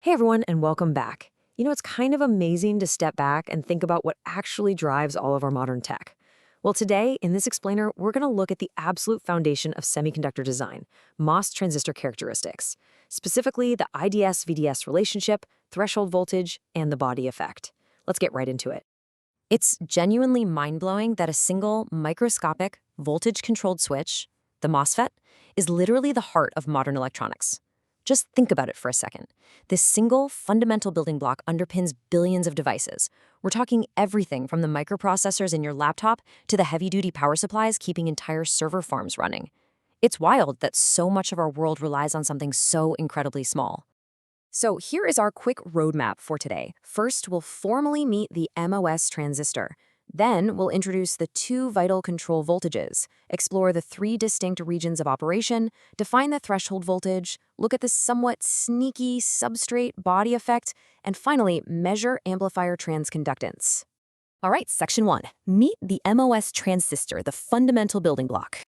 Hey everyone, and welcome back. It's kind of amazing to step back and think about what actually drives all of our modern tech. Well, today, in this explainer, we're going to look at the absolute foundation of semiconductor design, MOS transistor characteristics, specifically the IDS-VDS relationship, threshold voltage, and the body effect. Let's get right into it. It's genuinely mind-blowing that a single microscopic voltage-controlled switch, the MOSFET, is literally the heart of modern electronics. Just think about it for a second. This single fundamental building block underpins billions of devices. We're talking everything from the microprocessors in your laptop to the heavy-duty power supplies keeping entire server farms running. It's wild that so much of our world relies on something so incredibly small. So here is our quick roadmap for today. First, we'll formally meet the MOS transistor. Then we'll introduce the two vital control voltages, explore the three distinct regions of operation, define the threshold voltage, look at the somewhat sneaky substrate body effect, and finally, measure amplifier transconductance. All right, section 1. Meet the MOS transistor, the fundamental building block.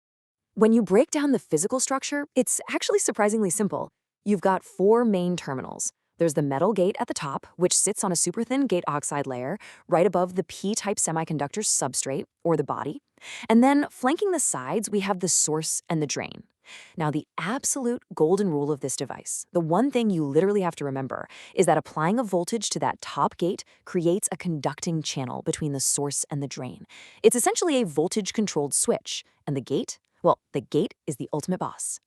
When you break down the physical structure, it's actually surprisingly simple. You've got four main terminals. There's the metal gate at the top, which sits on a super thin gate oxide layer right above the P-type semiconductor substrate, or the body. And then flanking the sides, we have the source and the drain. Now, the absolute golden rule of this device, the one thing you literally have to remember, is that applying a voltage to that top gate creates a conducting channel between the source and the drain. It's essentially a voltage-controlled switch, and the gate? Well, the gate is the ultimate boss.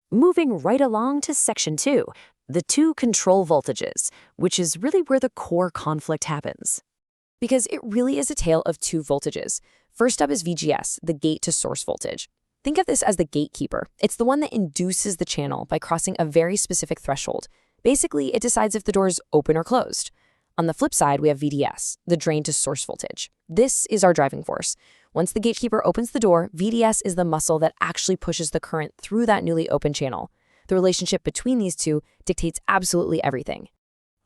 Moving right along to section 2, the two control voltages, which is really where the core conflict happens. Because it really is a tale of two voltages. First up is VGS, the gate to source voltage. Think of this as the gatekeeper. It's the one that induces the channel by crossing a very specific threshold. Basically, it decides if the door is open or closed. On the flip side, we have VDS, the drain to source voltage. This is our driving force. Once the gatekeeper opens the door, VDS is the muscle that actually pushes the current through that newly open channel. The relationship between these two dictates absolutely everything.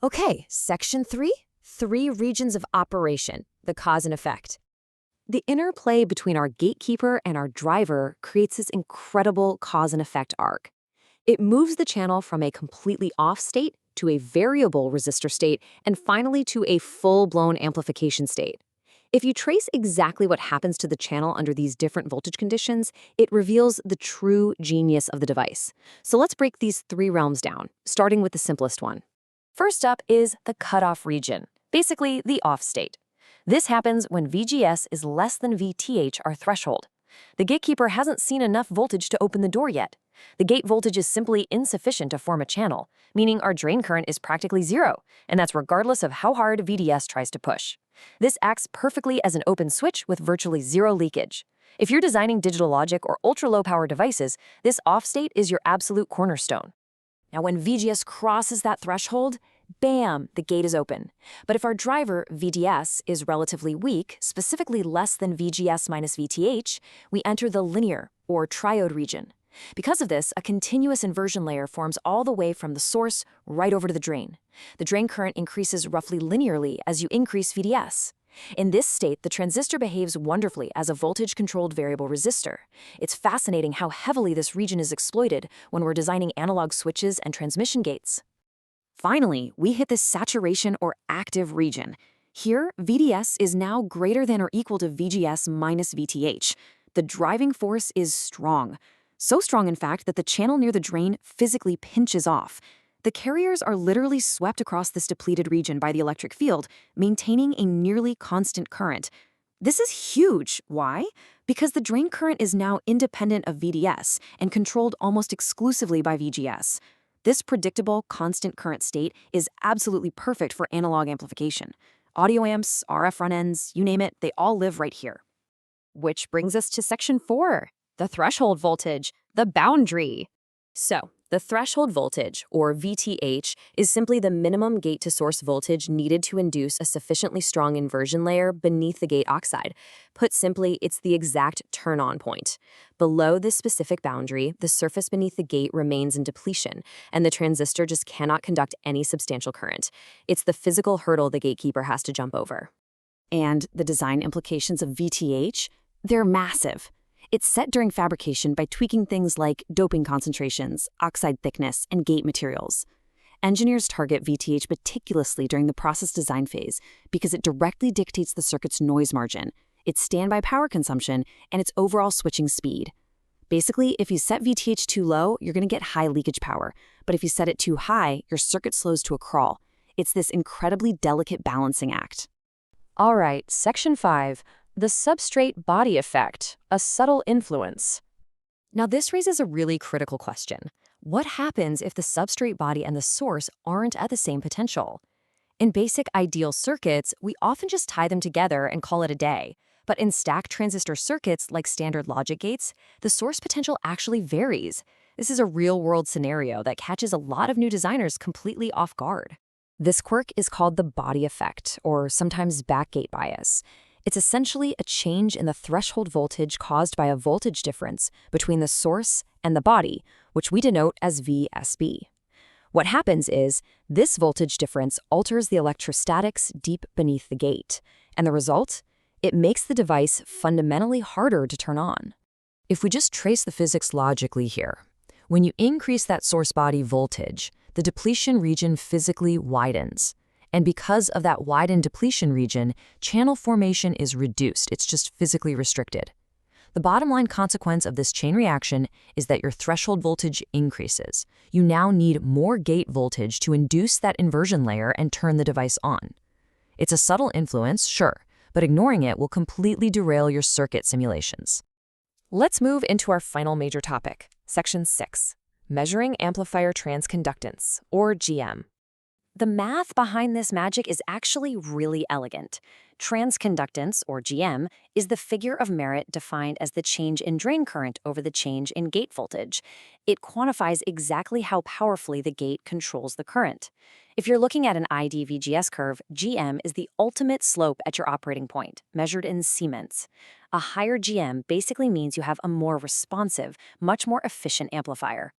Okay, section 3, three regions of operation, the cause and effect. The interplay between our gatekeeper and our driver creates this incredible cause and effect arc. It moves the channel from a completely off state to a variable resistor state, and finally to a full-blown amplification state. If you trace exactly what happens to the channel under these different voltage conditions, it reveals the true genius of the device. So let's break these three realms down, starting with the simplest one. First up is the cutoff region, basically the off state. This happens when VGS is less than VTH, our threshold. The gatekeeper hasn't seen enough voltage to open the door yet. The gate voltage is simply insufficient to form a channel, meaning our drain current is practically zero, and that's regardless of how hard VDS tries to push. This acts perfectly as an open switch with virtually zero leakage. If you're designing digital logic or ultra-low power devices, this off state is your absolute cornerstone. Now, when VGS crosses that threshold, bam, the gate is open. But if our driver, VDS, is relatively weak, specifically less than VGS minus VTH, we enter the linear, or triode region. Because of this, a continuous inversion layer forms all the way from the source right over to the drain. The drain current increases roughly linearly as you increase VDS. In this state, the transistor behaves wonderfully as a voltage-controlled variable resistor. It's fascinating how heavily this region is exploited when we're designing analog switches and transmission gates. Finally, we hit the saturation or active region. Here, VDS is now greater than or equal to VGS minus VTH. The driving force is strong. So strong, in fact, that the channel near the drain physically pinches off. The carriers are literally swept across this depleted region by the electric field, maintaining a nearly constant current. This is huge. Why? Because the drain current is now independent of VDS and controlled almost exclusively by VGS. This predictable, constant current state is absolutely perfect for analog amplification. Audio amps, RF front ends, you name it, they all live right here. Which brings us to section 4. The threshold voltage, the boundary. So, the threshold voltage, or VTH, is simply the minimum gate-to-source voltage needed to induce a sufficiently strong inversion layer beneath the gate oxide. Put simply, it's the exact turn-on point. Below this specific boundary, the surface beneath the gate remains in depletion, and the transistor just cannot conduct any substantial current. It's the physical hurdle the gatekeeper has to jump over. And the design implications of VTH? They're massive. It's set during fabrication by tweaking things like doping concentrations, oxide thickness, and gate materials. Engineers target VTH meticulously during the process design phase because it directly dictates the circuit's noise margin, its standby power consumption, and its overall switching speed. Basically, if you set VTH too low, you're going to get high leakage power. But if you set it too high, your circuit slows to a crawl. It's this incredibly delicate balancing act. All right, Section 5, the substrate body effect, a subtle influence. Now, this raises a really critical question. What happens if the substrate body and the source aren't at the same potential? In basic ideal circuits, we often just tie them together and call it a day. But in stacked transistor circuits like standard logic gates, the source potential actually varies. This is a real-world scenario that catches a lot of new designers completely off guard. This quirk is called the body effect, or sometimes backgate bias. It's essentially a change in the threshold voltage caused by a voltage difference between the source and the body, which we denote as VSB. What happens is, this voltage difference alters the electrostatics deep beneath the gate, and the result? It makes the device fundamentally harder to turn on. If we just trace the physics logically here, when you increase that source body voltage, the depletion region physically widens. And because of that widened depletion region, channel formation is reduced. It's just physically restricted. The bottom line consequence of this chain reaction is that your threshold voltage increases. You now need more gate voltage to induce that inversion layer and turn the device on. It's a subtle influence, sure, but ignoring it will completely derail your circuit simulations. Let's move into our final major topic, Section 6, measuring amplifier transconductance, or GM. The math behind this magic is actually really elegant. Transconductance, or GM, is the figure of merit defined as the change in drain current over the change in gate voltage. It quantifies exactly how powerfully the gate controls the current. If you're looking at an ID/VGS curve, GM is the ultimate slope at your operating point, measured in Siemens. A higher GM basically means you have a more responsive, much more efficient amplifier.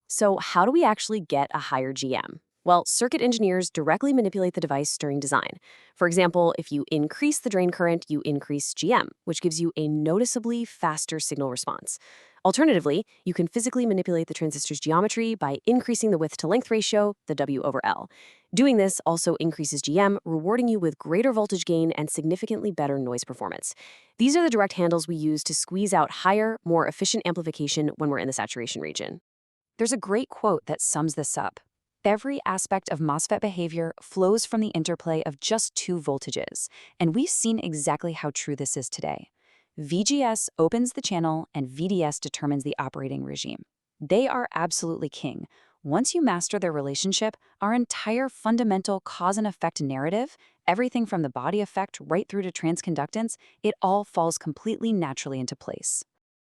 So how do we actually get a higher GM? Well, circuit engineers directly manipulate the device during design. For example, if you increase the drain current, you increase GM, which gives you a noticeably faster signal response. Alternatively, you can physically manipulate the transistor's geometry by increasing the width-to-length ratio, the W/L. Doing this also increases GM, rewarding you with greater voltage gain and significantly better noise performance. These are the direct handles we use to squeeze out higher, more efficient amplification when we're in the saturation region. There's a great quote that sums this up. Every aspect of MOSFET behavior flows from the interplay of just two voltages, and we've seen exactly how true this is today. VGS opens the channel, and VDS determines the operating regime. They are absolutely king. Once you master their relationship, our entire fundamental cause and effect narrative, everything from the body effect right through to transconductance, it all falls completely naturally into place.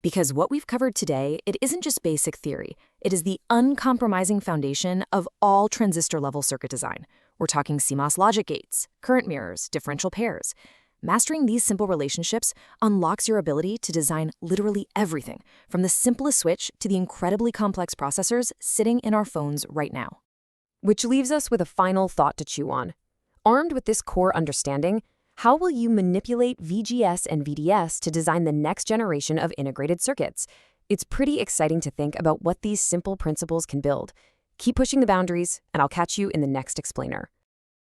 Because what we've covered today, it isn't just basic theory. It is the uncompromising foundation of all transistor-level circuit design. We're talking CMOS logic gates, current mirrors, differential pairs. Mastering these simple relationships unlocks your ability to design literally everything, from the simplest switch to the incredibly complex processors sitting in our phones right now. Which leaves us with a final thought to chew on. Armed with this core understanding, how will you manipulate VGS and VDS to design the next generation of integrated circuits? It's pretty exciting to think about what these simple principles can build. Keep pushing the boundaries, and I'll catch you in the next explainer.